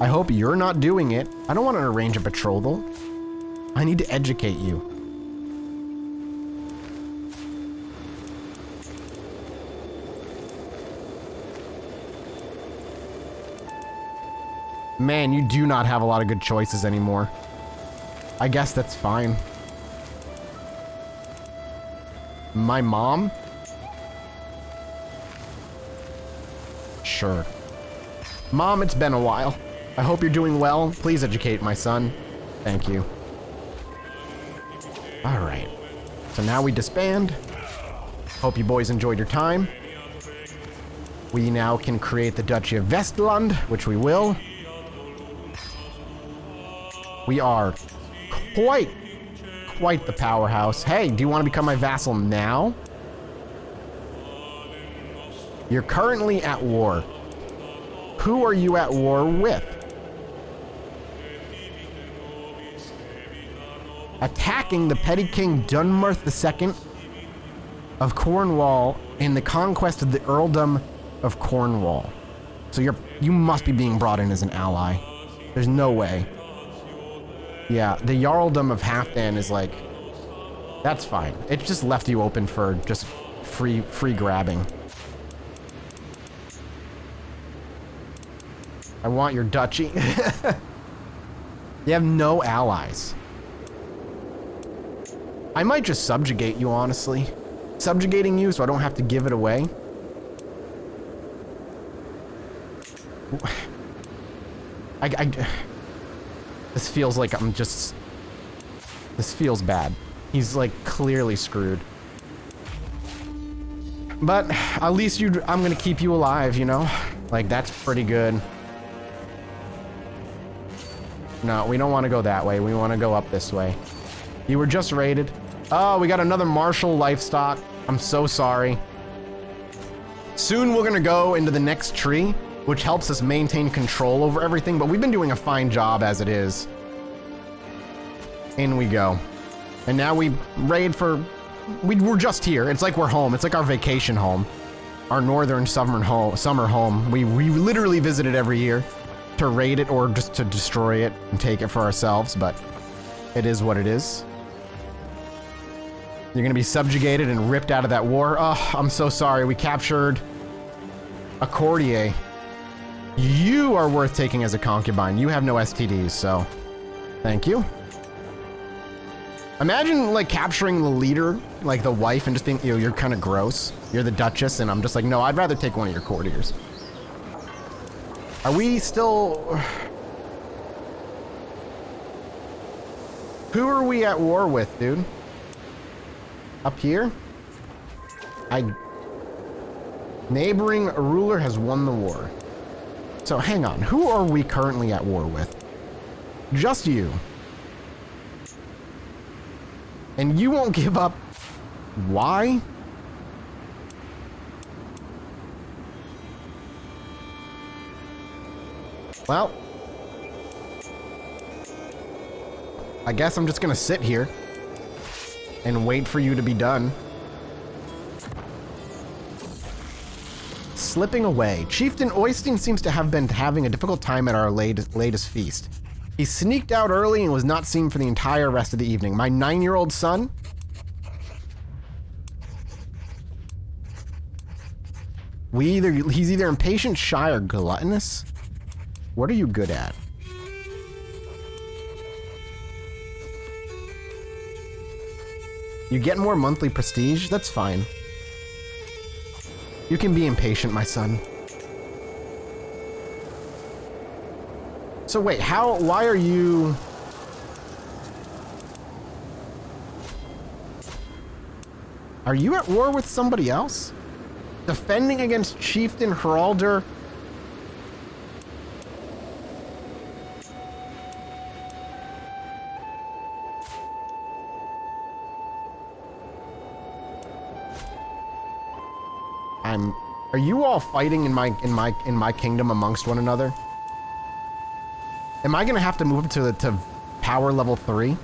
I hope you're not doing it. I don't want to arrange a betrothal. I need to educate you. Man, you do not have a lot of good choices anymore. I guess that's fine. My mom? Sure. Mom, it's been a while. I hope you're doing well. Please educate my son. Thank you. All right. So now we disband. Hope you boys enjoyed your time. We now can create the Duchy of Vestland, which we will. We are quite the powerhouse. Hey, do you want to become my vassal now? You're currently at war. Who are you at war with? Attacking the petty king Dunmarth II of Cornwall in the conquest of the earldom of Cornwall. So you must be being brought in as an ally. There's no way. Yeah, the Jarldom of Halfdan is like, that's fine. It just left you open for just free grabbing. I want your duchy. You have no allies. I might just subjugate you, honestly. Subjugating you so I don't have to give it away. This feels like this feels bad. He's like clearly screwed. But at least I'm gonna keep you alive, you know? Like, that's pretty good. No, we don't want to go that way. We want to go up this way. You were just raided. Oh, we got another martial livestock. I'm so sorry. Soon we're gonna go into the next tree, which helps us maintain control over everything, but we've been doing a fine job as it is. In we go. And now we raid for... We're just here. It's like we're home. It's like our vacation home. Our northern summer home. We literally visit it every year to raid it or just to destroy it and take it for ourselves, but it is what it is. You're gonna be subjugated and ripped out of that war. Oh, I'm so sorry. We captured a courtier. You are worth taking as a concubine. You have no STDs, so thank you. Imagine like capturing the leader, like the wife, and just think, you're kind of gross. You're the Duchess, and I'm just like, no, I'd rather take one of your courtiers. Are we still... Who are we at war with, dude? Up here? Neighboring ruler has won the war. So hang on, who are we currently at war with? Just you. And you won't give up. Why? Well, I guess I'm just gonna sit here and wait for you to be done. Slipping away. Chieftain Oystein seems to have been having a difficult time at our latest feast. He sneaked out early and was not seen for the entire rest of the evening. My 9-year-old son? He's either impatient, shy, or gluttonous. What are you good at? You get more monthly prestige? That's fine. You can be impatient, my son. So wait, why are you... Are you at war with somebody else? Defending against Chieftain Haraldur time, are you all fighting in my kingdom amongst one another? Am I gonna have to move up to power level 3?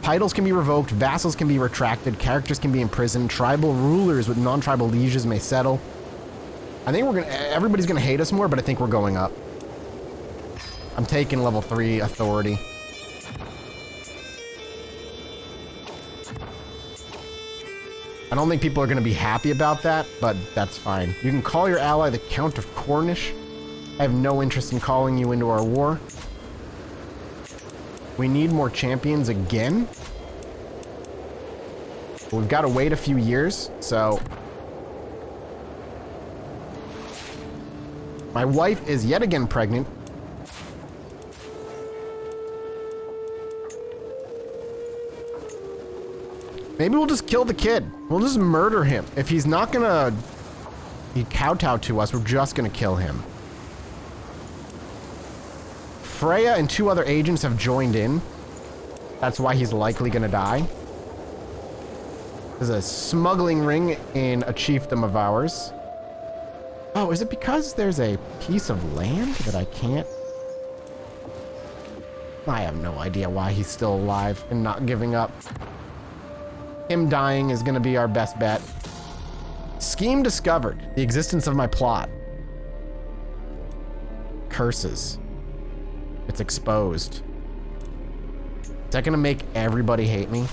Titles can be revoked, vassals can be retracted, characters can be imprisoned, tribal rulers with non-tribal lieges may settle. I think everybody's gonna hate us more, but I think we're going up. I'm taking level 3 authority. I don't think people are gonna be happy about that, but that's fine. You can call your ally the Count of Cornish. I have no interest in calling you into our war. We need more champions again. We've got to wait a few years, so... My wife is yet again pregnant. Maybe we'll just kill the kid. We'll just murder him. If he's not gonna kowtow to us, we're just gonna kill him. Freya and 2 other agents have joined in. That's why he's likely gonna die. There's a smuggling ring in a chiefdom of ours. Oh, is it because there's a piece of land that I can't? I have no idea why he's still alive and not giving up. Him dying is gonna be our best bet. Scheme discovered. The existence of my plot. Curses. It's exposed. Is that gonna make everybody hate me?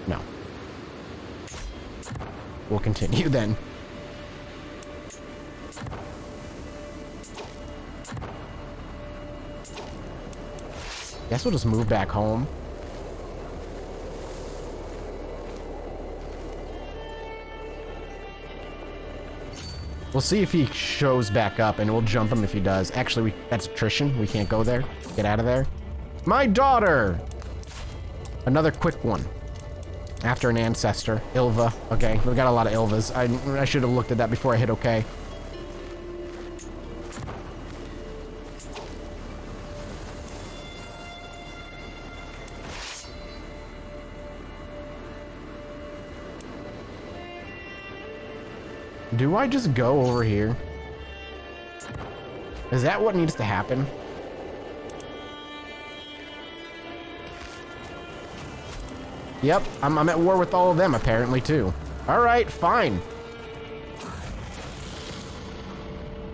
No. We'll continue then. Guess we'll just move back home. We'll see if he shows back up, and we'll jump him if he does. Actually, that's attrition. We can't go there. Get out of there. My daughter! Another quick one. After an ancestor. Ilva. Okay, we got a lot of Ilvas. I should have looked at that before I hit OK. Do I just go over here? Is that what needs to happen? Yep, I'm at war with all of them apparently too. All right, fine.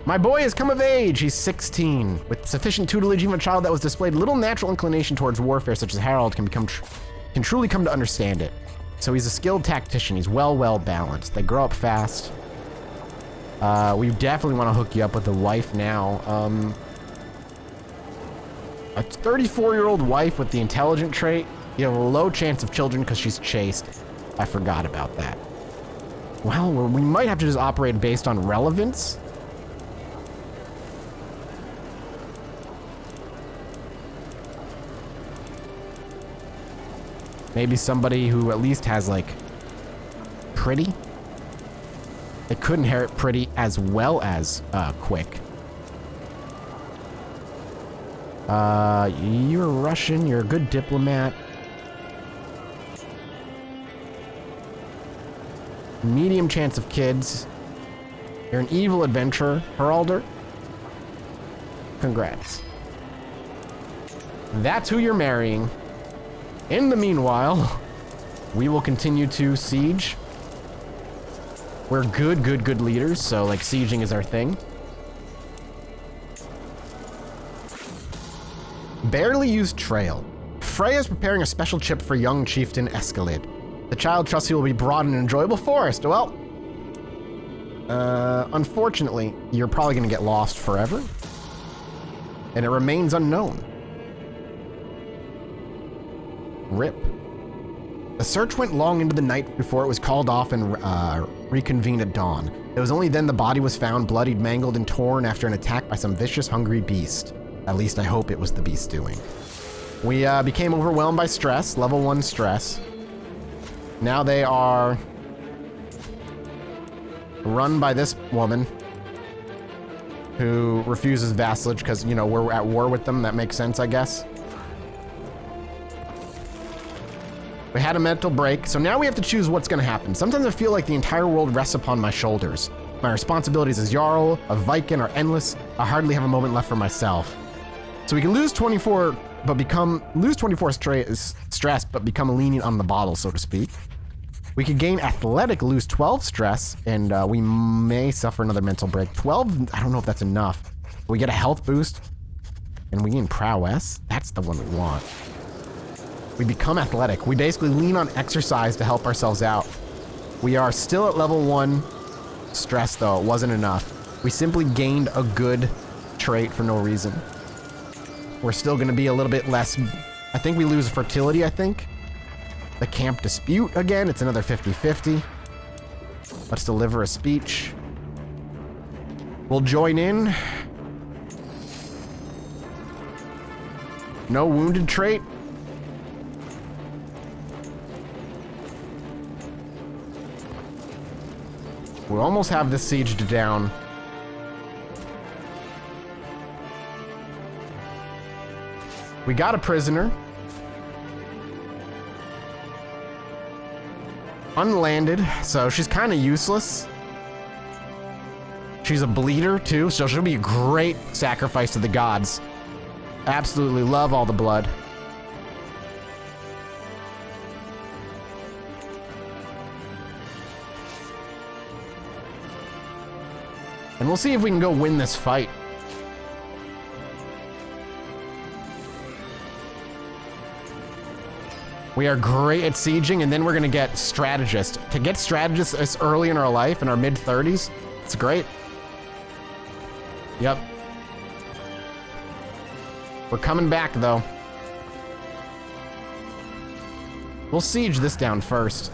My boy has come of age. He's 16. With sufficient tutelage, even a child that was displayed little natural inclination towards warfare, such as Harold, can truly come to understand it. So he's a skilled tactician. He's well balanced. They grow up fast. We definitely want to hook you up with a wife now. A 34-year-old wife with the intelligent trait. You have a low chance of children because she's chaste. I forgot about that. Well, we might have to just operate based on relevance. Maybe somebody who at least has, like, pretty. They could inherit pretty as well as quick. You're Russian. You're a good diplomat. Medium chance of kids. You're an evil adventurer, Heralder. Congrats. That's who you're marrying. In the meanwhile, we will continue to siege. We're good leaders, so like sieging is our thing. Barely used trail. Freya's preparing a special chip for young chieftain Escalade. The child trusts he will be brought in an enjoyable forest. Well, unfortunately, you're probably gonna get lost forever. And it remains unknown. RIP. The search went long into the night before it was called off and reconvened at dawn. It was only then the body was found, bloodied, mangled, and torn after an attack by some vicious, hungry beast. At least I hope it was the beast doing. We became overwhelmed by stress, level 1 stress. Now they are run by this woman who refuses vassalage because, you know, we're at war with them. That makes sense, I guess. We had a mental break, so now we have to choose what's going to happen. Sometimes I feel like the entire world rests upon my shoulders. My responsibilities as Jarl of Viking are endless. I hardly have a moment left for myself. So we can lose 24, but lose 24 stress, but become lenient on the bottle, so to speak. We could gain athletic, lose 12 stress, and we may suffer another mental break. 12, I don't know if that's enough. We get a health boost, and we gain prowess. That's the one we want. We become athletic. We basically lean on exercise to help ourselves out. We are still at level 1 stress, though. It wasn't enough. We simply gained a good trait for no reason. We're still going to be a little bit less... I think we lose fertility, I think. The camp dispute again. It's another 50-50. Let's deliver a speech. We'll join in. No wounded trait. We almost have this siege down. We got a prisoner. Unlanded, so she's kind of useless. She's a bleeder too, so she'll be a great sacrifice to the gods. Absolutely love all the blood. And we'll see if we can go win this fight. We are great at sieging, and then we're gonna get strategist. To get strategist this early in our life, in our mid-30s, it's great. Yep. We're coming back, though. We'll siege this down first.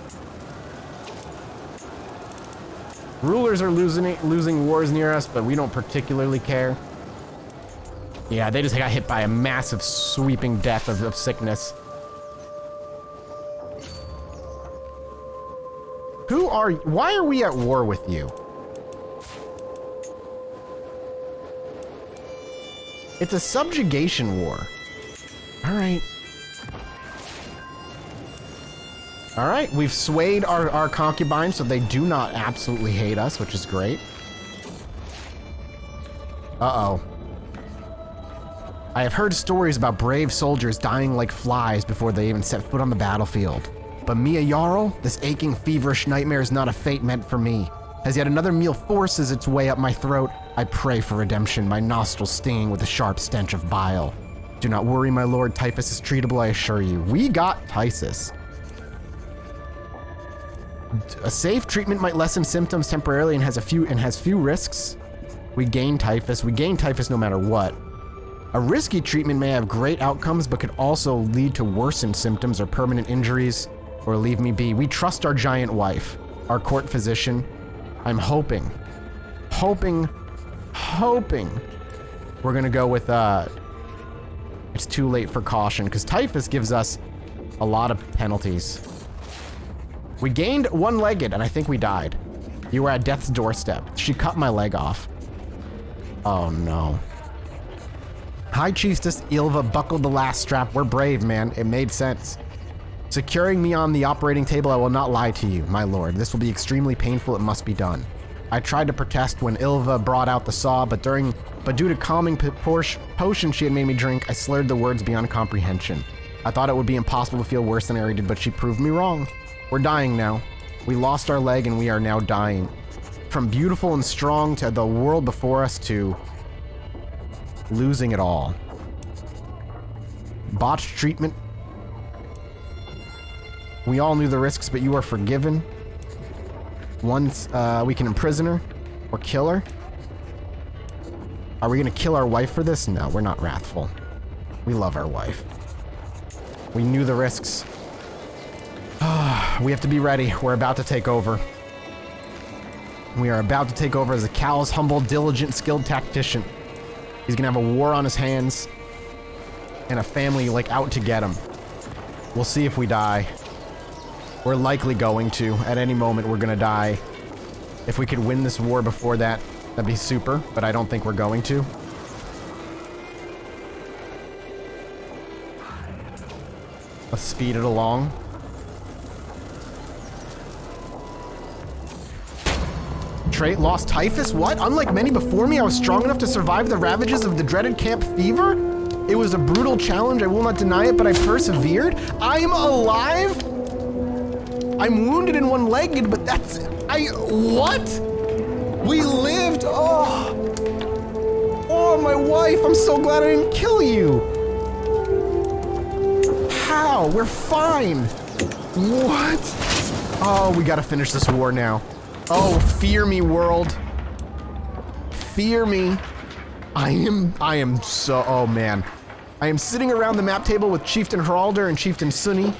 Rulers are losing wars near us, but we don't particularly care. Yeah, they just got hit by a massive sweeping death of sickness. Why are we at war with you? It's a subjugation war. All right. All right, we've swayed our concubines so they do not absolutely hate us, which is great. Uh-oh. I have heard stories about brave soldiers dying like flies before they even set foot on the battlefield. But me, a Jarl, this aching, feverish nightmare is not a fate meant for me. As yet another meal forces its way up my throat, I pray for redemption, my nostrils stinging with a sharp stench of bile. Do not worry, my lord, typhus is treatable, I assure you. We got typhus. A safe treatment might lessen symptoms temporarily and has few risks. We gain typhus no matter what. A risky treatment may have great outcomes, but could also lead to worsened symptoms or permanent injuries, or leave me be. We trust our giant wife, our court physician. I'm hoping we're gonna go with, it's too late for caution, because typhus gives us a lot of penalties. We gained one-legged, and I think we died. You were at death's doorstep. She cut my leg off. Oh, no. High Chiefess Ilva buckled the last strap. We're brave, man. It made sense. Securing me on the operating table, I will not lie to you, my lord. This will be extremely painful. It must be done. I tried to protest when Ilva brought out the saw, but due to calming potion she had made me drink, I slurred the words beyond comprehension. I thought it would be impossible to feel worse than I did, but she proved me wrong. We're dying now. We lost our leg and we are now dying. From beautiful and strong to the world before us to losing it all. Botched treatment. We all knew the risks, but you are forgiven. Once we can imprison her or kill her. Are we gonna kill our wife for this? No, we're not wrathful. We love our wife. We knew the risks. We have to be ready. We're about to take over. We are about to take over as a callous, humble, diligent, skilled tactician. He's gonna have a war on his hands and a family like out to get him. We'll see if we die. We're likely going to. At any moment, we're gonna die. If we could win this war before that, that'd be super, but I don't think we're going to. Let's speed it along. Lost typhus? What? Unlike many before me, I was strong enough to survive the ravages of the dreaded camp fever? It was a brutal challenge, I will not deny it, but I persevered. I'm alive? I'm wounded in one leg, but that's... what? We lived, oh. Oh, my wife, I'm so glad I didn't kill you. How? We're fine. What? Oh, we gotta finish this war now. Oh, fear me, world. Fear me. I am so, oh man. I am sitting around the map table with Chieftain Heralder and Chieftain Sunni,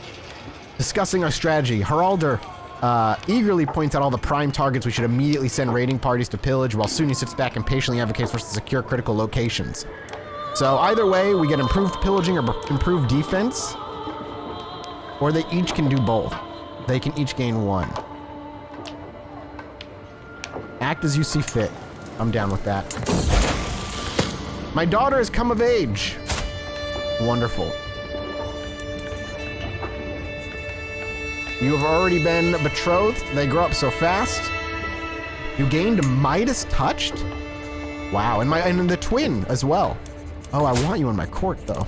discussing our strategy. Heralder eagerly points out all the prime targets we should immediately send raiding parties to pillage, while Sunni sits back and patiently advocates for us to secure critical locations. So either way, we get improved pillaging or improved defense, or they each can do both. They can each gain one. Act as you see fit. I'm down with that. My daughter has come of age. Wonderful. You have already been betrothed. They grow up so fast. You gained Midas touched? Wow, and the twin as well. Oh, I want you in my court though.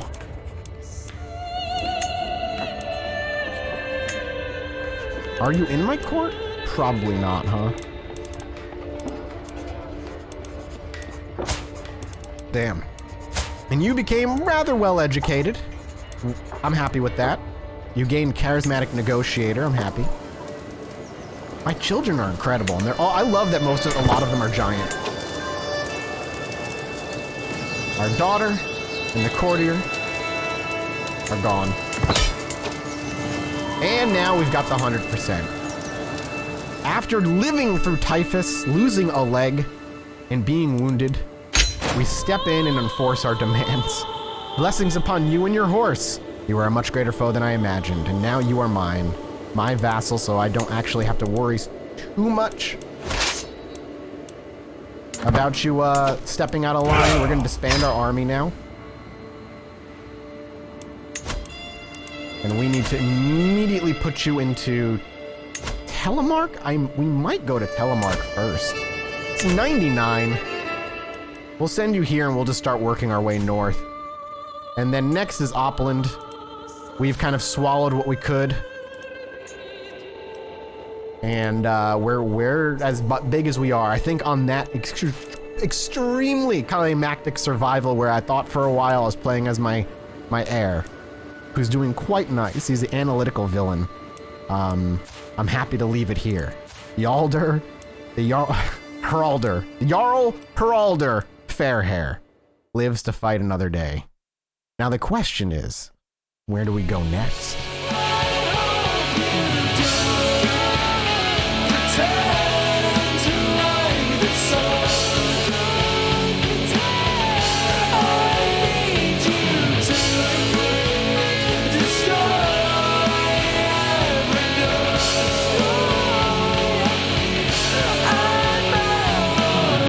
Are you in my court? Probably not, huh? Damn. And you became rather well educated. I'm happy with that. You gained charismatic negotiator. I'm happy. My children are incredible, and they're all. I love that a lot of them are giant. Our daughter and the courtier are gone. And now we've got the 100%. After living through typhus, losing a leg, and being wounded, we step in and enforce our demands. Blessings upon you and your horse. You are a much greater foe than I imagined, and now you are mine. My vassal, so I don't actually have to worry too much about you stepping out of line. We're going to disband our army now. And we need to immediately put you into Telemark? We might go to Telemark first. It's 99. We'll send you here and we'll just start working our way north. And then next is Opland. We've kind of swallowed what we could. And we're as big as we are. I think on that extremely climactic survival where I thought for a while I was playing as my heir, who's doing quite nice. He's the analytical villain. I'm happy to leave it here. Heralder, Jarl Heralder Fairhair lives to fight another day. Now the question is, where do we go next?